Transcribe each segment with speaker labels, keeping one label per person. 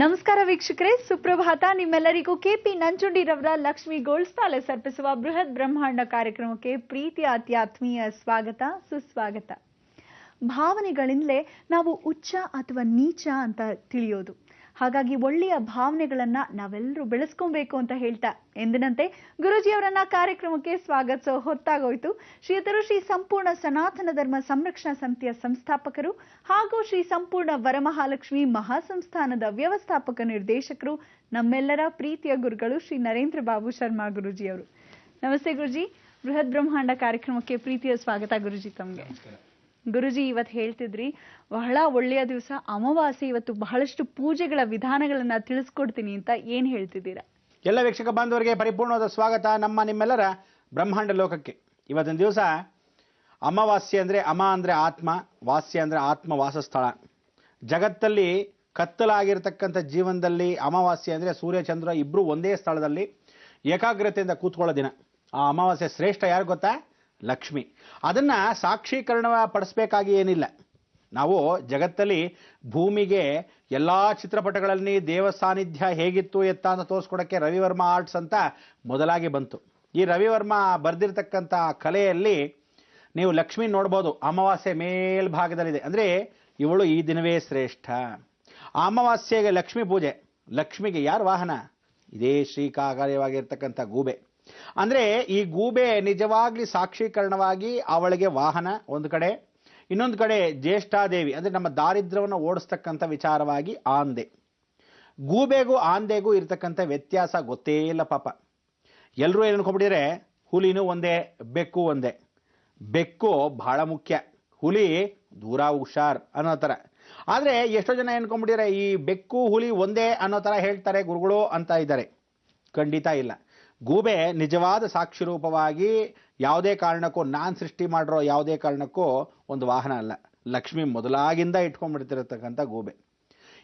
Speaker 1: ನಮಸ್ಕಾರ ವೀಕ್ಷಕರೇ, ಸುಪ್ರಭಾತ. ನಿಮ್ಮೆಲ್ಲರಿಗೂ ಕೆಪಿ ನಂಜುಂಡಿರವರ ಲಕ್ಷ್ಮಿ ಗೋಲ್ಡ್ ಪ್ಯಾಲೇಸ್ ಅರ್ಪಿಸುವ ಬೃಹತ್ ಬ್ರಹ್ಮಾಂಡ ಕಾರ್ಯಕ್ರಮಕ್ಕೆ ಪ್ರೀತಿಯ ಅತ್ಯಾತ್ಮೀಯ ಸ್ವಾಗತ, ಸುಸ್ವಾಗತ. ಭಾವನೆಗಳಿಂದಲೇ ನಾವು ಉಚ್ಚ ಅಥವಾ ನೀಚ ಅಂತ ತಿಳಿಯೋದು. ಹಾಗಾಗಿ ಒಳ್ಳೆಯ ಭಾವನೆಗಳನ್ನ ನಾವೆಲ್ಲರೂ ಬೆಳೆಸ್ಕೊಬೇಕು ಅಂತ ಹೇಳ್ತಾ ಎಂದಿನಂತೆ ಗುರುಜಿಯವರನ್ನ ಕಾರ್ಯಕ್ರಮಕ್ಕೆ ಸ್ವಾಗತಿಸೋ ಹೊತ್ತಾಗೋಯ್ತು. ಶ್ರೀಯುತರು ಶ್ರೀ ಸಂಪೂರ್ಣ ಸನಾತನ ಧರ್ಮ ಸಂರಕ್ಷಣಾ ಸಮಿತಿಯ ಸಂಸ್ಥಾಪಕರು ಹಾಗೂ ಶ್ರೀ ಸಂಪೂರ್ಣ ವರಮಹಾಲಕ್ಷ್ಮಿ ಮಹಾಸಂಸ್ಥಾನದ ವ್ಯವಸ್ಥಾಪಕ ನಿರ್ದೇಶಕರು, ನಮ್ಮೆಲ್ಲರ ಪ್ರೀತಿಯ ಗುರುಗಳು ಶ್ರೀ ನರೇಂದ್ರ ಬಾಬು ಶರ್ಮಾ ಗುರುಜಿಯವರು. ನಮಸ್ತೆ ಗುರುಜಿ. ಬೃಹತ್ ಬ್ರಹ್ಮಾಂಡ ಕಾರ್ಯಕ್ರಮಕ್ಕೆ ಪ್ರೀತಿಯ ಸ್ವಾಗತ ಗುರುಜಿ ತಮ್ಗೆ. ಗುರುಜಿ, ಇವತ್ತು ಹೇಳ್ತಿದ್ರಿ ಬಹಳ ಒಳ್ಳೆಯ ದಿವಸ, ಅಮಾವಾಸ್ಯೆ. ಇವತ್ತು ಬಹಳಷ್ಟು ಪೂಜೆಗಳ ವಿಧಾನಗಳನ್ನ ತಿಳಿಸ್ಕೊಡ್ತೀನಿ ಅಂತ ಏನ್ ಹೇಳ್ತಿದ್ದೀರಾ?
Speaker 2: ಎಲ್ಲ ವೀಕ್ಷಕ ಬಾಂಧವರಿಗೆ ಪರಿಪೂರ್ಣವಾದ ಸ್ವಾಗತ ನಮ್ಮ ನಿಮ್ಮೆಲ್ಲರ ಬ್ರಹ್ಮಾಂಡ ಲೋಕಕ್ಕೆ. ಇವತ್ತಿನ ದಿವಸ ಅಮಾವಾಸ್ಯೆ ಅಂದ್ರೆ ಅಮ ಅಂದ್ರೆ ಆತ್ಮ, ವಾಸ್ಯ ಅಂದ್ರೆ ಆತ್ಮ ವಾಸಸ್ಥಳ. ಜಗತ್ತಲ್ಲಿ ಕತ್ತಲಾಗಿರ್ತಕ್ಕಂಥ ಜೀವನದಲ್ಲಿ ಅಮಾವಾಸ್ಯೆ ಅಂದ್ರೆ ಸೂರ್ಯ ಚಂದ್ರ ಇಬ್ರು ಒಂದೇ ಸ್ಥಳದಲ್ಲಿ ಏಕಾಗ್ರತೆಯಿಂದ ಕೂತ್ಕೊಳ್ಳೋ ದಿನ. ಆ ಅಮಾವಾಸ್ಯೆ ಶ್ರೇಷ್ಠ ಯಾರು ಗೊತ್ತಾ? ಲಕ್ಷ್ಮಿ. ಅದನ್ನ ಸಾಕ್ಷೀಕರಣ ಪಡಿಸ್ಬೇಕಾಗಿ ಏನಿಲ್ಲ. ನಾವು ಜಗತ್ತಲ್ಲಿ ಭೂಮಿಗೆ ಎಲ್ಲಾ ಚಿತ್ರಪಟಗಳಲ್ಲಿ ದೇವ ಸಾನ್ನಿಧ್ಯ ಹೇಗಿತ್ತು ಎತ್ತ ಅಂತ ತೋರಿಸ್ಕೊಡಕ್ಕೆ ರವಿವರ್ಮ ಆರ್ಟ್ಸ್ ಅಂತ ಮೊದಲಾಗಿ ಬಂತು. ಈ ರವಿವರ್ಮ ಬರೆದಿರ್ತಕ್ಕಂಥ ಕಲೆಯಲ್ಲಿ ನೀವು ಲಕ್ಷ್ಮಿ ನೋಡ್ಬೋದು. ಅಮಾವಾಸ್ಯೆ ಮೇಲ್ಭಾಗದಲ್ಲಿದೆ. ಅಂದ್ರೆ ಇವಳು ಈ ದಿನವೇ ಶ್ರೇಷ್ಠ. ಆ ಅಮಾವಾಸ್ಯೆಗೆ ಲಕ್ಷ್ಮಿ ಪೂಜೆ. ಲಕ್ಷ್ಮಿಗೆ ಯಾರು ವಾಹನ? ಇದೇ ಶ್ರೀಕಾಕಾರ್ಯವಾಗಿರ್ತಕ್ಕಂಥ ಗೂಬೆ. ಅಂದ್ರೆ ಈ ಗೂಬೆ ನಿಜವಾಗ್ಲಿ ಸಾಕ್ಷೀಕರಣವಾಗಿ ಅವಳಿಗೆ ವಾಹನ ಒಂದು ಕಡೆ, ಇನ್ನೊಂದು ಕಡೆ ಜ್ಯೇಷ್ಠಾದೇವಿ ಅಂದ್ರೆ ನಮ್ಮ ದಾರಿದ್ರ್ಯವನ್ನು ಓಡಿಸ್ತಕ್ಕಂಥ ವಿಚಾರವಾಗಿ ಆಂದೆ. ಗೂಬೆಗೂ ಆಂದೆಗೂ ಇರ್ತಕ್ಕಂಥ ವ್ಯತ್ಯಾಸ ಗೊತ್ತೇ ಇಲ್ಲ ಪಾಪ. ಎಲ್ಲರೂ ಏನು ಅನ್ಕೊಂಡ್ಬಿಟ್ಟಿದ್ರೆ ಹುಲಿನೂ ಒಂದೇ, ಬೆಕ್ಕು ಒಂದೇ. ಬೆಕ್ಕು ಬಹಳ ಮುಖ್ಯ, ಹುಲಿ ದೂರ ಹುಷಾರ್ ಅನ್ನೋ ತರ. ಆದ್ರೆ ಎಷ್ಟೋ ಜನ ಏನ್ಕೊಂಡ್ಬಿಟ್ಟಿದ್ರೆ ಈ ಬೆಕ್ಕು ಹುಲಿ ಒಂದೇ ಅನ್ನೋ ತರ ಹೇಳ್ತಾರೆ ಗುರುಗಳು ಅಂತ ಇದ್ದಾರೆ. ಖಂಡಿತ ಇಲ್ಲ. ಗೂಬೆ ನಿಜವಾದ ಸಾಕ್ಷಿ ರೂಪವಾಗಿ ಯಾವುದೇ ಕಾರಣಕ್ಕೂ ನಾನ್ ಸೃಷ್ಟಿ ಮಾಡಿರೋ ಯಾವುದೇ ಕಾರಣಕ್ಕೂ ಒಂದು ವಾಹನ ಅಲ್ಲ. ಲಕ್ಷ್ಮಿ ಮೊದಲಾಗಿಂದ ಇಟ್ಕೊಂಡ್ಬಿಡ್ತಿರತಕ್ಕಂಥ ಗೂಬೆ.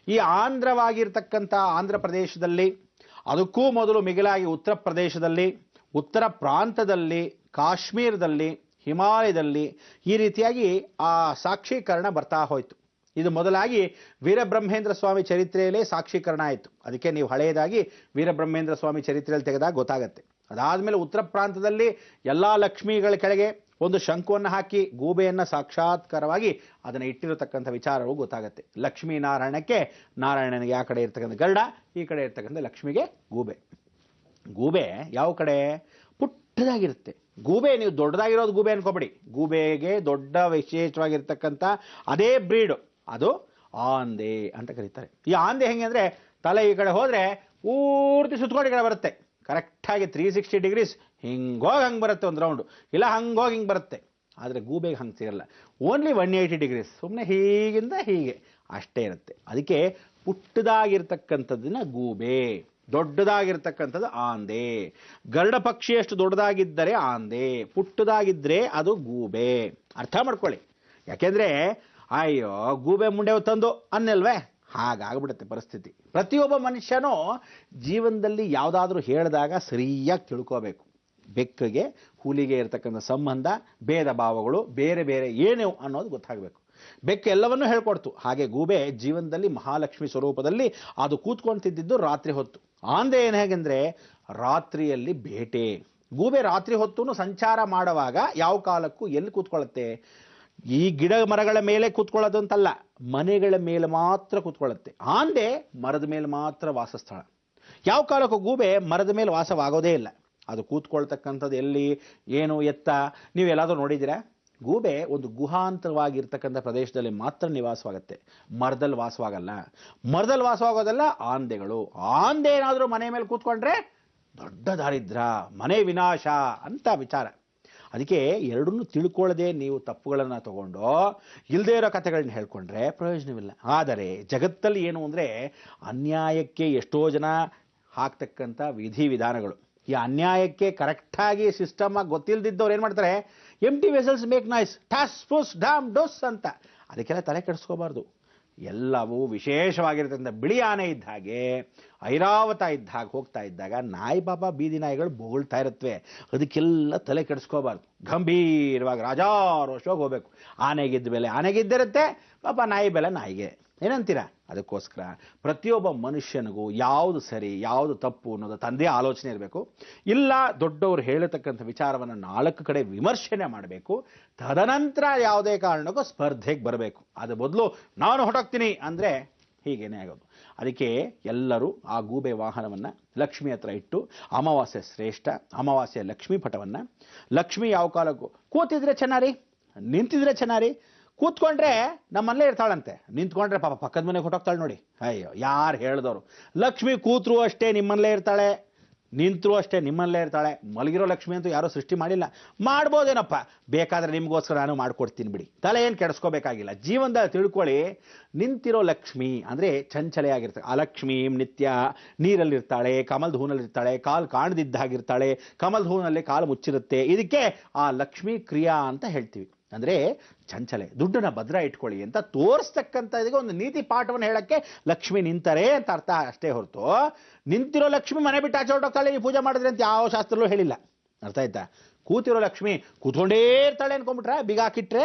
Speaker 2: ಈ ಆಂಧ್ರವಾಗಿರ್ತಕ್ಕಂಥ ಆಂಧ್ರ ಪ್ರದೇಶದಲ್ಲಿ, ಅದಕ್ಕೂ ಮೊದಲು ಮಿಗಿಲಾಗಿ ಉತ್ತರ ಪ್ರದೇಶದಲ್ಲಿ, ಉತ್ತರ ಪ್ರಾಂತದಲ್ಲಿ, ಕಾಶ್ಮೀರದಲ್ಲಿ, ಹಿಮಾಲಯದಲ್ಲಿ ಈ ರೀತಿಯಾಗಿ ಆ ಸಾಕ್ಷೀಕರಣ ಬರ್ತಾ ಹೋಯ್ತು. ಇದು ಮೊದಲಾಗಿ ವೀರಬ್ರಹ್ಮೇಂದ್ರ ಸ್ವಾಮಿ ಚರಿತ್ರೆಯಲ್ಲೇ ಸಾಕ್ಷೀಕರಣ ಆಯಿತು. ಅದಕ್ಕೆ ನೀವು ಹಳೆಯದಾಗಿ ವೀರಬ್ರಹ್ಮೇಂದ್ರ ಸ್ವಾಮಿ ಚರಿತ್ರೆಯಲ್ಲಿ ತೆಗೆದಾಗ ಗೊತ್ತಾಗತ್ತೆ. ಅದಾದ್ಮೇಲೆ ಉತ್ತರ ಪ್ರಾಂತದಲ್ಲಿ ಎಲ್ಲಾ ಲಕ್ಷ್ಮಿಗಳ ಕೆಳಗೆ ಒಂದು ಶಂಕುವನ್ನು ಹಾಕಿ ಗೂಬೆಯನ್ನ ಸಾಕ್ಷಾತ್ಕಾರವಾಗಿ ಅದನ್ನ ಇಟ್ಟಿರತಕ್ಕಂಥ ವಿಚಾರವು ಗೊತ್ತಾಗತ್ತೆ. ಲಕ್ಷ್ಮೀ ನಾರಾಯಣಕ್ಕೆ, ನಾರಾಯಣನಿಗೆ ಆ ಕಡೆ ಇರ್ತಕ್ಕಂಥ ಗರುಡ, ಈ ಕಡೆ ಇರ್ತಕ್ಕಂಥ ಲಕ್ಷ್ಮಿಗೆ ಗೂಬೆ. ಗೂಬೆ ಯಾವ ಕಡೆ ಪುಟ್ಟದಾಗಿರುತ್ತೆ. ಗೂಬೆ ನೀವು ದೊಡ್ಡದಾಗಿರೋದು ಗೂಬೆ ಅನ್ಕೋಬೇಡಿ. ಗೂಬೆಗೆ ದೊಡ್ಡ ವಿಶೇಷವಾಗಿರ್ತಕ್ಕಂಥ ಅದೇ ಬ್ರೀಡು, ಅದು ಆಂದೆ ಅಂತ ಕರೀತಾರೆ. ಈ ಆಂದೆ ಹೆಂಗೆ ಅಂದ್ರೆ ತಲೆ ಈ ಕಡೆ ಹೋದ್ರೆ ಪೂರ್ತಿ ಸುತ್ತಕೊಂಡು ಈ ಕಡೆ ಬರುತ್ತೆ. ಕರೆಕ್ಟಾಗಿ 360 ಡಿಗ್ರೀಸ್ ಹಿಂಗೋಗಿ ಹಂಗೆ ಬರುತ್ತೆ ಒಂದು ರೌಂಡು, ಇಲ್ಲ ಹಂಗೋಗಿ ಹಿಂಗೆ ಬರುತ್ತೆ. ಆದರೆ ಗೂಬೆಗೆ ಹಂಗೆ ಸಿಗಲ್ಲ. ಓನ್ಲಿ 180 ಡಿಗ್ರೀಸ್, ಸುಮ್ಮನೆ ಹೀಗಿಂದ ಹೀಗೆ ಅಷ್ಟೇ ಇರುತ್ತೆ. ಅದಕ್ಕೆ ಪುಟ್ಟದಾಗಿರ್ತಕ್ಕಂಥದ್ದನ್ನ ಗೂಬೆ, ದೊಡ್ಡದಾಗಿರ್ತಕ್ಕಂಥದ್ದು ಆಂದೆ. ಗರುಡ ಪಕ್ಷಿಯಷ್ಟು ದೊಡ್ಡದಾಗಿದ್ದರೆ ಆಂದೆ, ಪುಟ್ಟದಾಗಿದ್ರೆ ಅದು ಗೂಬೆ. ಅರ್ಥ ಮಾಡ್ಕೊಳ್ಳಿ. ಯಾಕೆಂದ್ರೆ ಅಯ್ಯೋ ಗೂಬೆ ಮುಂಡೆ ತಂದು ಅನ್ನಲ್ವೇ, ಹಾಗಾಗ್ಬಿಡುತ್ತೆ ಪರಿಸ್ಥಿತಿ. ಪ್ರತಿಯೊಬ್ಬ ಮನುಷ್ಯನೂ ಜೀವನದಲ್ಲಿ ಯಾವುದಾದ್ರೂ ಹೇಳಿದಾಗ ಸರಿಯಾಗಿ ತಿಳ್ಕೋಬೇಕು. ಬೆಕ್ಕಿಗೆ ಹುಲಿಗೆ ಇರತಕ್ಕಂಥ ಸಂಬಂಧ, ಭೇದ ಭಾವಗಳು ಬೇರೆ ಬೇರೆ ಏನು ಅನ್ನೋದು ಗೊತ್ತಾಗಬೇಕು. ಬೆಕ್ಕು ಎಲ್ಲವನ್ನೂ ಹೇಳ್ಕೊಡ್ತು. ಹಾಗೆ ಗೂಬೆ ಜೀವನದಲ್ಲಿ ಮಹಾಲಕ್ಷ್ಮಿ ಸ್ವರೂಪದಲ್ಲಿ ಅದು ಕೂತ್ಕೊಂತಿದ್ದು ರಾತ್ರಿ ಹೊತ್ತು. ಆಂದೆ ಏನು ಹೇಗೆಂದ್ರೆ ರಾತ್ರಿಯಲ್ಲಿ ಬೇಟೆ. ಗೂಬೆ ರಾತ್ರಿ ಹೊತ್ತು ಸಂಚಾರ ಮಾಡುವಾಗ ಯಾವ ಕಾಲಕ್ಕೂ ಎಲ್ಲಿ ಕೂತ್ಕೊಳ್ಳುತ್ತೆ? ಈ ಗಿಡ ಮರಗಳ ಮೇಲೆ ಕೂತ್ಕೊಳ್ಳೋದು ಅಂತಲ್ಲ, ಮನೆಗಳ ಮೇಲೆ ಮಾತ್ರ ಕೂತ್ಕೊಳ್ಳುತ್ತೆ. ಆಂದೆ ಮರದ ಮೇಲೆ ಮಾತ್ರ ವಾಸಸ್ಥಳ. ಯಾವ ಕಾಲಕ್ಕೂ ಗೂಬೆ ಮರದ ಮೇಲೆ ವಾಸವಾಗೋದೇ ಇಲ್ಲ. ಅದು ಕೂತ್ಕೊಳ್ತಕ್ಕಂಥದ್ದು ಎಲ್ಲಿ, ಏನು, ಎತ್ತ ನೀವೆಲ್ಲಾದ್ರೂ ನೋಡಿದ್ದೀರಾ? ಗೂಬೆ ಒಂದು ಗುಹಾಂತರವಾಗಿರ್ತಕ್ಕಂಥ ಪ್ರದೇಶದಲ್ಲಿ ಮಾತ್ರ ನಿವಾಸವಾಗುತ್ತೆ, ಮರದಲ್ಲಿ ವಾಸವಾಗಲ್ಲ. ಮರದಲ್ಲಿ ವಾಸವಾಗೋದಲ್ಲ ಆಂದೆಗಳು. ಆಂದೆ ಏನಾದರೂ ಮನೆ ಮೇಲೆ ಕೂತ್ಕೊಂಡ್ರೆ ದೊಡ್ಡ ದಾರಿದ್ರ್ಯ, ಮನೆ ವಿನಾಶ ಅಂತ ವಿಚಾರ. ಅದಕ್ಕೆ ಎರಡನ್ನೂ ತಿಳ್ಕೊಳ್ಳದೆ ನೀವು ತಪ್ಪುಗಳನ್ನು ತಗೊಂಡು ಇಲ್ಲದೇ ಇರೋ ಕಥೆಗಳನ್ನ ಹೇಳ್ಕೊಂಡ್ರೆ ಪ್ರಯೋಜನವಿಲ್ಲ. ಆದರೆ ಜಗತ್ತಲ್ಲಿ ಏನು ಅಂದರೆ ಅನ್ಯಾಯಕ್ಕೆ ಎಷ್ಟೋ ಜನ ಹಾಕ್ತಕ್ಕಂಥ ವಿಧಿ ವಿಧಾನಗಳು. ಈ ಅನ್ಯಾಯಕ್ಕೆ ಕರೆಕ್ಟಾಗಿ ಸಿಸ್ಟಮ್ ಆಗಿ ಗೊತ್ತಿಲ್ಲದಿದ್ದವ್ರು ಏನು ಮಾಡ್ತಾರೆ? ಎಂಟಿ ವೆಸಲ್ಸ್ ಮೇಕ್ ನಾಯ್ಸ್, ಟಾಸ್ ಫುಸ್ ಡಾಮ್ ಡೋಸ್ ಅಂತ. ಅದಕ್ಕೆಲ್ಲ ತಲೆ ಕೆಡಿಸ್ಕೋಬಾರ್ದು. ಎಲ್ಲವೂ ವಿಶೇಷವಾಗಿರ್ತಕ್ಕಂಥ ಬಿಳಿ ಆನೆ ಇದ್ದ ಹಾಗೆ, ಐರಾವತ ಇದ್ದ ಹಾಗೆ ಹೋಗ್ತಾ ಇದ್ದಾಗ ನಾಯಿ ಪಾಪ ಬೀದಿ ನಾಯಿಗಳು ಬೊಗಳ್ತಾ ಇರುತ್ತವೆ. ಅದಕ್ಕೆಲ್ಲ ತಲೆ ಕೆಡಿಸ್ಕೋಬಾರ್ದು. ಗಂಭೀರವಾಗಿ ರಾಜಾರೋಷವಾಗಿ ಹೋಗ್ಬೇಕು. ಆನೆಗಿದ್ದ ಬೆಲೆ ಆನೆಗಿದ್ದಿರುತ್ತೆ, ಪಾಪ ನಾಯಿ ಬೆಲೆ ನಾಯಿಗೆ. ಏನಂತೀರಾ? ಅದಕ್ಕೋಸ್ಕರ ಪ್ರತಿಯೊಬ್ಬ ಮನುಷ್ಯನಿಗೂ ಯಾವುದು ಸರಿ ಯಾವುದು ತಪ್ಪು ಅನ್ನೋದು ತಂದೆ ಆಲೋಚನೆ ಇರಬೇಕು. ಇಲ್ಲ ದೊಡ್ಡವರು ಹೇಳತಕ್ಕಂಥ ವಿಚಾರವನ್ನು 4 ಕಡೆ ವಿಮರ್ಶನೆ ಮಾಡಬೇಕು. ತದನಂತರ ಯಾವುದೇ ಕಾರಣಕ್ಕೂ ಸ್ಪರ್ಧೆಗೆ ಬರಬೇಕು. ಅದು ಬದಲು ನಾನು ಹೊರಟೋಗ್ತೀನಿ ಅಂದರೆ ಹೀಗೇನೆ ಆಗೋದು. ಅದಕ್ಕೆ ಎಲ್ಲರೂ ಆ ಗೂಬೆ ವಾಹನವನ್ನು ಲಕ್ಷ್ಮಿ ಹತ್ರ ಇಟ್ಟು ಅಮಾವಾಸ್ಯೆ ಶ್ರೇಷ್ಠ, ಅಮಾವಾಸ್ಯೆ ಲಕ್ಷ್ಮೀ ಪಟವನ್ನು, ಲಕ್ಷ್ಮಿ ಯಾವ ಕಾಲಕ್ಕೂ ಕೂತಿದ್ರೆ ಚೆನ್ನಾರಿ, ನಿಂತಿದ್ರೆ ಚೆನ್ನಾರಿ. ಕೂತ್ಕೊಂಡ್ರೆ ನಮ್ಮಲ್ಲೇ ಇರ್ತಾಳಂತೆ, ನಿಂತ್ಕೊಂಡ್ರೆ ಪಾಪ ಪಕ್ಕದ ಮನೆಗೆ ಹೊಟ್ಟೋಗ್ತಾಳೆ ನೋಡಿ. ಅಯ್ಯೋ, ಯಾರು ಹೇಳಿದವರು? ಲಕ್ಷ್ಮಿ ಕೂತ್ರು ಅಷ್ಟೇ ನಿಮ್ಮಲ್ಲೇ ಇರ್ತಾಳೆ, ನಿಂತರೂ ಅಷ್ಟೇ ನಿಮ್ಮಲ್ಲೇ ಇರ್ತಾಳೆ. ಮಲಗಿರೋ ಲಕ್ಷ್ಮಿ ಅಂತೂ ಯಾರೂ ಸೃಷ್ಟಿ ಮಾಡಿಲ್ಲ. ಮಾಡ್ಬೋದೇನಪ್ಪ, ಬೇಕಾದ್ರೆ ನಿಮಗೋಸ್ಕರ ನಾನು ಮಾಡ್ಕೊಡ್ತೀನಿ ಬಿಡಿ, ತಲೆ ಏನು ಕೆಡಿಸ್ಕೋಬೇಕಾಗಿಲ್ಲ. ಜೀವನದಲ್ಲಿ ತಿಳ್ಕೊಳ್ಳಿ, ನಿಂತಿರೋ ಲಕ್ಷ್ಮಿ ಅಂದರೆ ಚಂಚಲೆಯಾಗಿರ್ತಾಳೆ. ಆ ಲಕ್ಷ್ಮಿ ನಿತ್ಯ ನೀರಲ್ಲಿರ್ತಾಳೆ, ಕಮಲದ ಹೂನಲ್ಲಿರ್ತಾಳೆ, ಕಾಲು ಕಾಣದಿದ್ದಾಗಿರ್ತಾಳೆ, ಕಮಲದ ಹೂನಲ್ಲಿ ಕಾಲು ಮುಚ್ಚಿರುತ್ತೆ. ಇದಕ್ಕೆ ಆ ಲಕ್ಷ್ಮೀ ಕ್ರಿಯಾ ಅಂತ ಹೇಳ್ತೀವಿ. ಅಂದರೆ ಚಂಚಲೆ. ದುಡ್ಡನ್ನ ಭದ್ರ ಇಟ್ಕೊಳ್ಳಿ ಅಂತ ತೋರಿಸ್ತಕ್ಕಂಥ ಇದಕ್ಕೆ ಒಂದು ನೀತಿ ಪಾಠವನ್ನು ಹೇಳಕ್ಕೆ ಲಕ್ಷ್ಮಿ ನಿಂತಾರೆ ಅಂತ ಅರ್ಥ ಅಷ್ಟೇ ಹೊರತು ನಿಂತಿರೋ ಲಕ್ಷ್ಮಿ ಮನೆ ಬಿಟ್ಟು ಆಚೆ ಹೊರಟೋಗ್ತಾಳೆ ನೀವು ಪೂಜೆ ಮಾಡಿದ್ರೆ ಅಂತ ಯಾವ ಶಾಸ್ತ್ರಲ್ಲೂ ಹೇಳಿಲ್ಲ. ಅರ್ಥ ಆಯ್ತಾ? ಕೂತಿರೋ ಲಕ್ಷ್ಮಿ ಕೂತ್ಕೊಂಡೇ ಇರ್ತಾಳೆ ಅನ್ಕೊಂಡ್ಬಿಟ್ರೆ, ಬೀಗ ಹಾಕಿಟ್ರೆ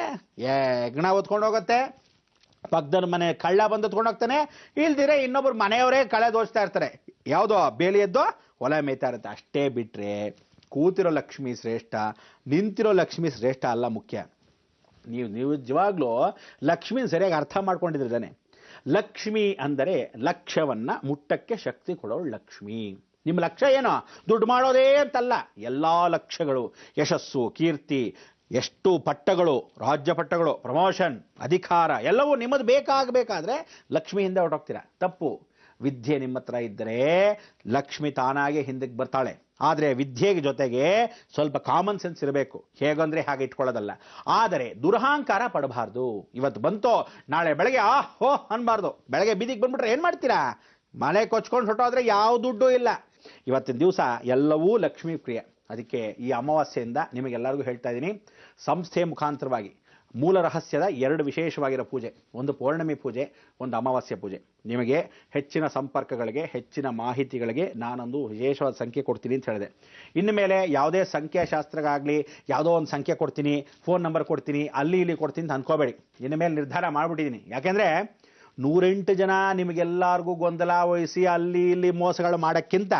Speaker 2: ಗಣ ಹೊತ್ಕೊಂಡು ಹೋಗುತ್ತೆ. ಪಕ್ಕದ ಮನೆ ಕಳ್ಳ ಬಂದು ಹೊತ್ಕೊಂಡು ಹೋಗ್ತಾನೆ, ಇಲ್ದಿರೆ ಇನ್ನೊಬ್ರು ಮನೆಯವರೇ ಕಳೆ ದೋಚ್ತಾ ಇರ್ತಾರೆ. ಯಾವುದೋ ಬೇಲಿಯದ್ದೋ ಹೊಲ ಮೇಯ್ತಾ ಇರುತ್ತೆ. ಅಷ್ಟೇ ಬಿಟ್ರೆ ಕೂತಿರೋ ಲಕ್ಷ್ಮಿ ಶ್ರೇಷ್ಠ, ನಿಂತಿರೋ ಲಕ್ಷ್ಮಿ ಶ್ರೇಷ್ಠ ಅಲ್ಲ. ಮುಖ್ಯ ನೀವು ನಿಜವಾಗ್ಲೂ ಲಕ್ಷ್ಮಿ ಸರಿಯಾಗಿ ಅರ್ಥ ಮಾಡ್ಕೊಂಡಿದ್ರಿದ್ದಾನೆ. ಲಕ್ಷ್ಮಿ ಅಂದರೆ ಲಕ್ಷ್ಯವನ್ನ ಮುಟ್ಟಕ್ಕೆ ಶಕ್ತಿ ಕೊಡೋಳು ಲಕ್ಷ್ಮಿ. ನಿಮ್ಮ ಲಕ್ಷ್ಯ ಏನೋ ದುಡ್ಡು ಮಾಡೋದೇ ಅಂತಲ್ಲ, ಎಲ್ಲಾ ಲಕ್ಷ್ಯಗಳು, ಯಶಸ್ಸು, ಕೀರ್ತಿ, ಎಷ್ಟು ಪಟ್ಟಗಳು, ರಾಜ್ಯ ಪಟ್ಟಗಳು, ಪ್ರಮೋಷನ್, ಅಧಿಕಾರ ಎಲ್ಲವೂ ನಿಮ್ಮದು ಬೇಕಾಗಬೇಕಾದ್ರೆ ಲಕ್ಷ್ಮಿ ಹಿಂದೆ ಹೊರಟೋಗ್ತೀರಾ. ತಪ್ಪು. ವಿದ್ಯೆ ನಿಮ್ಮ ಹತ್ರ ಇದ್ದರೆ ಲಕ್ಷ್ಮಿ ತಾನಾಗೆ ಹಿಂದಕ್ಕೆ ಬರ್ತಾಳೆ. ಆದರೆ ವಿದ್ಯೆಗೆ ಜೊತೆಗೆ ಸ್ವಲ್ಪ ಕಾಮನ್ ಸೆನ್ಸ್ ಇರಬೇಕು. ಹೇಗಂದ್ರೆ ಹಾಗೆ ಇಟ್ಕೊಳ್ಳೋದಲ್ಲ. ಆದರೆ ದುರಹಂಕಾರ ಪಡಬಾರ್ದು. ಇವತ್ತು ಬಂತೋ ನಾಳೆ ಬೆಳಗ್ಗೆ ಹೋ ಅನ್ಬಾರ್ದು. ಬೆಳಗ್ಗೆ ಬೀದಿಗೆ ಬಂದ್ಬಿಟ್ರೆ ಏನು ಮಾಡ್ತೀರಾ? ಮನೆ ಕೊಚ್ಕೊಂಡು ಹೊರಟೋದ್ರೆ ಯಾವ ದುಡ್ಡು ಇಲ್ಲ. ಇವತ್ತಿನ ದಿವಸ ಎಲ್ಲವೂ ಲಕ್ಷ್ಮೀ ಪ್ರಿಯ. ಅದಕ್ಕೆ ಈ ಅಮಾವಾಸ್ಯೆಯಿಂದ ನಿಮಗೆಲ್ಲರಿಗೂ ಹೇಳ್ತಾ ಇದ್ದೀನಿ, ಸಂಸ್ಥೆ ಮುಖಾಂತರವಾಗಿ ಮೂಲ ರಹಸ್ಯದ 2 ವಿಶೇಷವಾಗಿರೋ ಪೂಜೆ, ಒಂದು ಪೌರ್ಣಮಿ ಪೂಜೆ, ಒಂದು ಅಮಾವಾಸ್ಯೆ ಪೂಜೆ. ನಿಮಗೆ ಹೆಚ್ಚಿನ ಸಂಪರ್ಕಗಳಿಗೆ, ಹೆಚ್ಚಿನ ಮಾಹಿತಿಗಳಿಗೆ ನಾನೊಂದು ವಿಶೇಷವಾದ ಸಂಖ್ಯೆ ಕೊಡ್ತೀನಿ ಅಂತ ಹೇಳಿದೆ. ಇನ್ನು ಮೇಲೆ ಯಾವುದೇ ಸಂಖ್ಯಾಶಾಸ್ತ್ರಗಾಗಲಿ ಯಾವುದೋ ಒಂದು ಸಂಖ್ಯೆ ಕೊಡ್ತೀನಿ, ಫೋನ್ ನಂಬರ್ ಕೊಡ್ತೀನಿ, ಅಲ್ಲಿ ಇಲ್ಲಿ ಕೊಡ್ತೀನಿ ಅಂತ ಅಂದ್ಕೋಬೇಡಿ. ಇನ್ನು ಮೇಲೆ ನಿರ್ಧಾರ ಮಾಡಿಬಿಟ್ಟಿದ್ದೀನಿ. ಯಾಕೆಂದರೆ 108 ಜನ ನಿಮಗೆಲ್ಲರಿಗೂ ಗೊಂದಲ ವಹಿಸಿ ಅಲ್ಲಿ ಇಲ್ಲಿ ಮೋಸಗಳು ಮಾಡೋಕ್ಕಿಂತ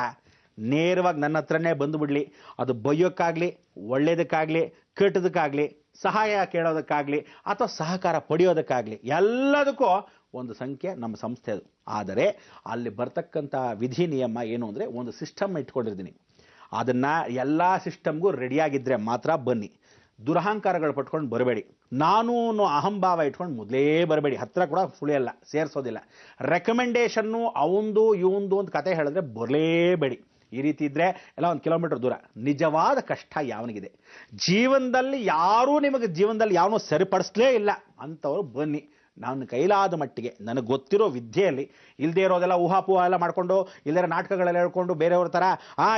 Speaker 2: ನೇರವಾಗಿ ನನ್ನ ಹತ್ರನೇ ಬಂದುಬಿಡಲಿ. ಅದು ಬೈಯೋಕ್ಕಾಗಲಿ, ಒಳ್ಳೇದಕ್ಕಾಗಲಿ, ಕೆಟ್ಟದಕ್ಕಾಗಲಿ, ಸಹಾಯ ಕೇಳೋದಕ್ಕಾಗಲಿ ಅಥವಾ ಸಹಕಾರ ಪಡೆಯೋದಕ್ಕಾಗಲಿ, ಎಲ್ಲದಕ್ಕೂ ಒಂದು ಸಂಖ್ಯೆ ನಮ್ಮ ಸಂಸ್ಥೆದು. ಆದರೆ ಅಲ್ಲಿ ಬರ್ತಕ್ಕಂಥ ವಿಧಿ ನಿಯಮ ಏನು ಅಂದರೆ, ಒಂದು ಸಿಸ್ಟಮ್ ಇಟ್ಕೊಂಡಿರ್ತೀನಿ. ಅದನ್ನು ಎಲ್ಲ ಸಿಸ್ಟಮ್ಗೂ ರೆಡಿಯಾಗಿದ್ದರೆ ಮಾತ್ರ ಬನ್ನಿ. ದುರಹಂಕಾರಗಳು ಪಟ್ಕೊಂಡು ಬರಬೇಡಿ. ನಾನು ಅಹಂಭಾವ ಇಟ್ಕೊಂಡು ಮೊದಲೇ ಬರಬೇಡಿ. ಹತ್ರ ಕೂಡ ಸುಳಿಯಲ್ಲ, ಸೇರಿಸೋದಿಲ್ಲ. ರೆಕಮೆಂಡೇಶನ್ನು ಅವಂದು ಇವಂದು ಅಂತ ಕತೆ ಹೇಳಿದ್ರೆ ಬರಲೇಬೇಡಿ. ಈ ರೀತಿ ಇದ್ದರೆ ಎಲ್ಲ 1 ಕಿಲೋಮೀಟರ್ ದೂರ. ನಿಜವಾದ ಕಷ್ಟ ಯಾವನಿಗಿದೆ ಜೀವನದಲ್ಲಿ, ಯಾರೂ ನಿಮಗೆ ಜೀವನದಲ್ಲಿ ಯಾವನೂ ಸರಿಪಡಿಸಲೇ ಇಲ್ಲ ಅಂಥವ್ರು ಬನ್ನಿ. ನಾನು ಕೈಲಾದ ಮಟ್ಟಿಗೆ ನನಗೆ ಗೊತ್ತಿರೋ ವಿದ್ಯೆಯಲ್ಲಿ ಇಲ್ಲದೇ ಇರೋದೆಲ್ಲ ಊಹಾಪೂಹ ಎಲ್ಲ ಮಾಡಿಕೊಂಡು, ಇಲ್ಲದೇ ನಾಟಕಗಳೆಲ್ಲ ಹೇಳ್ಕೊಂಡು ಬೇರೆಯವ್ರ ಥರ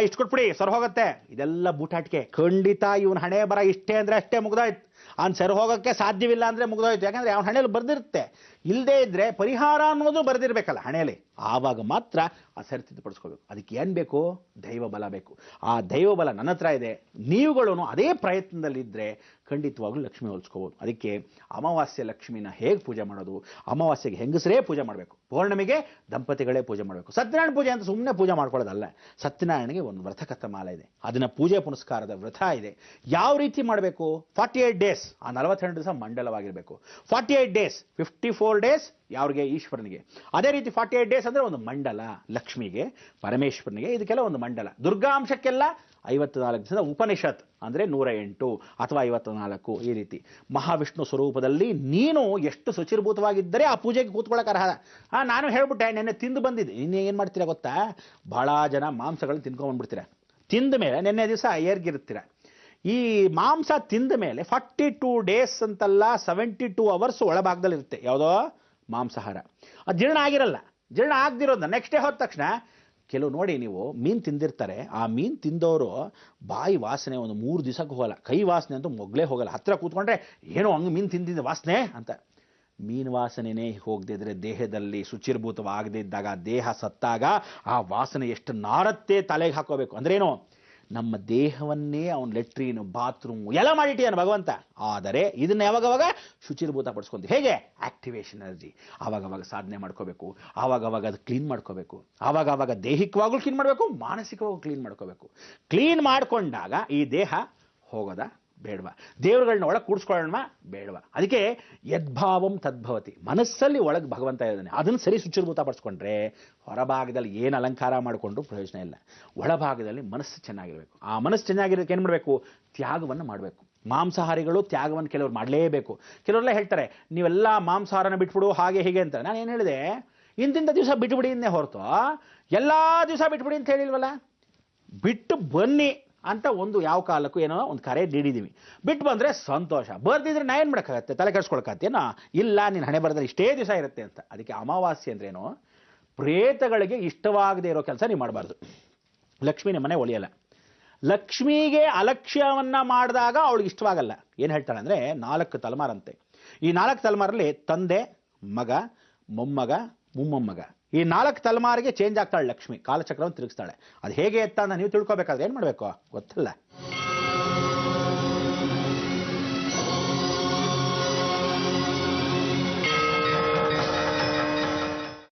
Speaker 2: ಇಷ್ಟು ಕೊಟ್ಬಿಡಿ ಸರ್ ಹೋಗುತ್ತೆ, ಇದೆಲ್ಲ ಬೂಟಾಟಿಕೆ. ಖಂಡಿತ ಇವನ ಹಣೆ ಬರ ಇಷ್ಟೇ ಅಂದರೆ ಅಷ್ಟೇ, ಮುಗ್ದೋಯ್ತು. ಅವ್ನು ಸರಿ ಹೋಗೋಕ್ಕೆ ಸಾಧ್ಯವಿಲ್ಲ ಅಂದರೆ ಮುಗ್ದೋಯ್ತು. ಯಾಕಂದರೆ ಅವನ ಹಣೆಯಲ್ಲಿ ಬರ್ದಿರುತ್ತೆ. ಇಲ್ಲದೇ ಇದ್ದರೆ ಪರಿಹಾರ ಅನ್ನೋದು ಬರೆದಿರಬೇಕಲ್ಲ ಹಣೆಯಲ್ಲಿ. ಆವಾಗ ಮಾತ್ರ ಆ ಸರಿಪಡಿಸ್ಕೋಬೇಕು. ಅದಕ್ಕೆ ಏನು ಬೇಕು? ದೈವ ಬಲ ಬೇಕು. ಆ ದೈವ ಬಲ ನನ್ನ ಹತ್ರ ಇದೆ. ನೀವುಗಳು ಅದೇ ಪ್ರಯತ್ನದಲ್ಲಿದ್ದರೆ ಖಂಡಿತವಾಗ್ಲೂ ಲಕ್ಷ್ಮಿ ಹೋಲಿಸ್ಕೋಬೋದು. ಅದಕ್ಕೆ ಅಮಾವಾಸ್ಯೆ ಲಕ್ಷ್ಮಿನ ಹೇಗೆ ಪೂಜೆ ಮಾಡೋದು? ಅಮಾವಾಸ್ಯೆಗೆ ಹೆಂಗಸರೇ ಪೂಜೆ ಮಾಡಬೇಕು, ಪೌರ್ಣಮಿಗೆ ದಂಪತಿಗಳೇ ಪೂಜೆ ಮಾಡಬೇಕು. ಸತ್ಯನಾರಾಯಣ ಪೂಜೆ ಅಂತ ಸುಮ್ಮನೆ ಪೂಜೆ ಮಾಡ್ಕೊಳ್ಳೋದಲ್ಲ. ಸತ್ಯನಾರಾಯಣಿಗೆ ಒಂದು ವ್ರತಕಥ ಮಾಲೆ ಇದೆ, ಅದನ್ನು ಪೂಜೆ ಪುನಸ್ಕಾರದ ವ್ರತ ಇದೆ. ಯಾವ ರೀತಿ ಮಾಡಬೇಕು? 48 ಡೇಸ್, ಆ 42 ದಿವಸ ಮಂಡಲವಾಗಿರಬೇಕು. 48 ಡೇಸ್, 54 ಡೇಸ್ ಯಾವ್ರಿಗೆ? ಈಶ್ವರನಿಗೆ. ಅದೇ ರೀತಿ 48 ಡೇಸ್ ಅಂದರೆ ಒಂದು ಮಂಡಲ ಲಕ್ಷ್ಮಿಗೆ, ಪರಮೇಶ್ವರನಿಗೆ. ಇದಕ್ಕೆಲ್ಲ ಒಂದು ಮಂಡಲ. ದುರ್ಗಾಂಶಕ್ಕೆಲ್ಲ 54 ದಿವಸದ ಉಪನಿಷತ್ ಅಂದರೆ 108 ಅಥವಾ 54. ಈ ರೀತಿ ಮಹಾವಿಷ್ಣು ಸ್ವರೂಪದಲ್ಲಿ ನೀನು ಎಷ್ಟು ಶುಚಿರ್ಭೂತವಾಗಿದ್ದರೆ ಆ ಪೂಜೆಗೆ ಕೂತ್ಕೊಳ್ಳೋಕೆ ಅರ್ಹ. ನಾನು ಹೇಳ್ಬಿಟ್ಟೆ, ನೆನ್ನೆ ತಿಂದು ಬಂದಿದ್ದೆ. ಇನ್ನೇ ಏನು ಮಾಡ್ತೀರಾ ಗೊತ್ತಾ? ಭಾಳ ಜನ ಮಾಂಸಗಳನ್ನ ತಿನ್ಕೊಂಡ್ಬಂದ್ಬಿಡ್ತೀರ. ತಿಂದ ಮೇಲೆ ನೆನ್ನೆ ದಿವಸ ಏರ್ಗಿರ್ತೀರ. ಈ ಮಾಂಸ ತಿಂದ ಮೇಲೆ 42 ಡೇಸ್ ಅಂತಲ್ಲ, 72 ಅವರ್ಸ್ ಒಳಭಾಗದಲ್ಲಿ ಇರುತ್ತೆ ಯಾವುದೋ ಮಾಂಸಾಹಾರ. ಅದು ಜೀರ್ಣ ಆಗಿರಲ್ಲ. ಜೀರ್ಣ ಆಗದಿರೋದನ್ನ ನೆಕ್ಸ್ಟ್ ಡೇ ಹೋದ ತಕ್ಷಣ ಕೆಲವು ನೋಡಿ, ನೀವು ಮೀನು ತಿಂದಿರ್ತಾರೆ. ಆ ಮೀನು ತಿಂದವರು ಬಾಯಿ ವಾಸನೆ ಒಂದು 3 ದಿವಸಕ್ಕೆ ಹೋಗಲ್ಲ. ಕೈ ವಾಸನೆ ಅಂತೂ ಮೊಗ್ಲೇ ಹೋಗಲ್ಲ. ಹತ್ರ ಕೂತ್ಕೊಂಡ್ರೆ ಏನೋ ಹಂಗೆ ಮೀನು ತಿಂದಿದ್ದ ವಾಸನೆ ಅಂತ. ಮೀನು ವಾಸನೆನೇ ಹೋಗದಿದ್ರೆ ದೇಹದಲ್ಲಿ ಶುಚಿರ್ಭೂತವಾಗದೇ ಇದ್ದಾಗ, ದೇಹ ಸತ್ತಾಗ ಆ ವಾಸನೆ ಎಷ್ಟು ನಾರತ್ತೆ ತಲೆಗೆ ಹಾಕೋಬೇಕು. ಅಂದ್ರೇನು? ನಮ್ಮ ದೇಹವನ್ನೇ ಅವನ ಲೆಟ್ರಿನ್ ಬಾತ್ರೂಮ್ ಎಲ್ಲ ಮಾಡಿಟ್ಟಿಯಾನ ಭಗವಂತ. ಆದರೆ ಇದನ್ನ ಯಾವಾಗವಾಗ ಶುಚಿರ್ಭೂತ ಪಡಿಸ್ಕೊಂತೀವಿ. ಹೇಗೆ? Activation energy. ಆವಾಗವಾಗ ಸಾಧನೆ ಮಾಡ್ಕೋಬೇಕು, ಆವಾಗವಾಗ ಅದು ಕ್ಲೀನ್ ಮಾಡ್ಕೋಬೇಕು, ಆವಾಗವಾಗ ದೈಹಿಕವಾಗೂ ಕ್ಲೀನ್ ಮಾಡಬೇಕು, ಮಾನಸಿಕವಾಗೂ ಕ್ಲೀನ್ ಮಾಡ್ಕೋಬೇಕು. ಕ್ಲೀನ್ ಮಾಡ್ಕೊಂಡಾಗ ಈ ದೇಹ ಹೋಗೋದ ಬೇಡವಾ? ದೇವರುಗಳನ್ನ ಒಳಗೆ ಕೂಡಿಸ್ಕೊಳ್ಳೋಣ ಬೇಡವಾ? ಅದಕ್ಕೆ ಯದ್ಭಾವಂ ತದ್ಭವತಿ. ಮನಸ್ಸಲ್ಲಿ ಒಳಗೆ ಭಗವಂತ ಇದ್ದಾನೆ, ಅದನ್ನು ಸರಿ ಶುಚಿರ್ಭೂತ ಪಡಿಸ್ಕೊಂಡ್ರೆ ಹೊರಭಾಗದಲ್ಲಿ ಏನು ಅಲಂಕಾರ ಮಾಡಿಕೊಂಡ್ರು ಪ್ರಯೋಜನ ಇಲ್ಲ. ಒಳಭಾಗದಲ್ಲಿ ಮನಸ್ಸು ಚೆನ್ನಾಗಿರಬೇಕು. ಆ ಮನಸ್ಸು ಚೆನ್ನಾಗಿರೋದಕ್ಕೆ ಏನು ಮಾಡಬೇಕು? ತ್ಯಾಗವನ್ನು ಮಾಡಬೇಕು. ಮಾಂಸಾಹಾರಿಗಳು ತ್ಯಾಗವನ್ನು ಕೆಲವರು ಮಾಡಲೇಬೇಕು. ಕೆಲವರೆಲ್ಲ ಹೇಳ್ತಾರೆ ನೀವೆಲ್ಲ ಮಾಂಸಾಹಾರನ ಬಿಟ್ಬಿಡು ಹಾಗೆ ಹೀಗೆ ಅಂತ. ನಾನು ಏನು ಹೇಳಿದೆ? ಇಂತಿಂಥ ದಿವಸ ಬಿಟ್ಬಿಡಿ ಇನ್ನೇ ಹೊರತು ಎಲ್ಲ ದಿವಸ ಬಿಟ್ಬಿಡಿ ಅಂತ ಹೇಳಿಲ್ವಲ್ಲ. ಬಿಟ್ಟು ಬನ್ನಿ ಅಂತ ಒಂದು ಯಾವ ಕಾಲಕ್ಕೂ ಏನೋ ಒಂದು ಕರೆ ನೀಡಿದ್ದೀವಿ. ಬಿಟ್ಟು ಬಂದರೆ ಸಂತೋಷ, ಬರ್ದಿದ್ರೆ ನಾ ಏನು ಮಾಡೋಕ್ಕಾಗತ್ತೆ? ತಲೆ ಕೆಡಿಸ್ಕೊಳಕ್ಕಾಗತ್ತೇನೋ? ಇಲ್ಲ, ನಿನ್ನ ಹಣೆ ಬರೆದ್ರೆ ಇಷ್ಟೇ ದಿವಸ ಇರುತ್ತೆ ಅಂತ. ಅದಕ್ಕೆ ಅಮಾವಾಸ್ಯೆ ಅಂದ್ರೇನು? ಪ್ರೇತಗಳಿಗೆ ಇಷ್ಟವಾಗದೇ ಇರೋ ಕೆಲಸ ನೀವು ಮಾಡಬಾರ್ದು. ಲಕ್ಷ್ಮೀ ಮನೆ ಒಲಿಯಲ್ಲ. ಲಕ್ಷ್ಮಿಗೆ ಅಲಕ್ಷ್ಯವನ್ನ ಮಾಡಿದಾಗ ಅವಳಿಗೆ ಇಷ್ಟವಾಗಲ್ಲ. ಏನು ಹೇಳ್ತಾಳೆ ಅಂದರೆ 4 ತಲೆಮಾರಂತೆ. ಈ 4 ತಲೆಮಾರಲ್ಲಿ ತಂದೆ, ಮಗ, ಮೊಮ್ಮಗ, ಮೊಮ್ಮಗ, ಈ 4 ತಲೆಮಾರಿಗೆ ಚೇಂಜ್ ಆಗ್ತಾಳೆ ಲಕ್ಷ್ಮಿ. ಕಾಲಚಕ್ರವನ್ನು ತಿರುಗಿಸ್ತಾಳೆ. ಅದು ಹೇಗೆ ಅಂತ ನೀವು ತಿಳ್ಕೊಬೇಕಾದ್ರೆ ಏನು ಮಾಡಬೇಕು ಗೊತ್ತಲ್ಲ.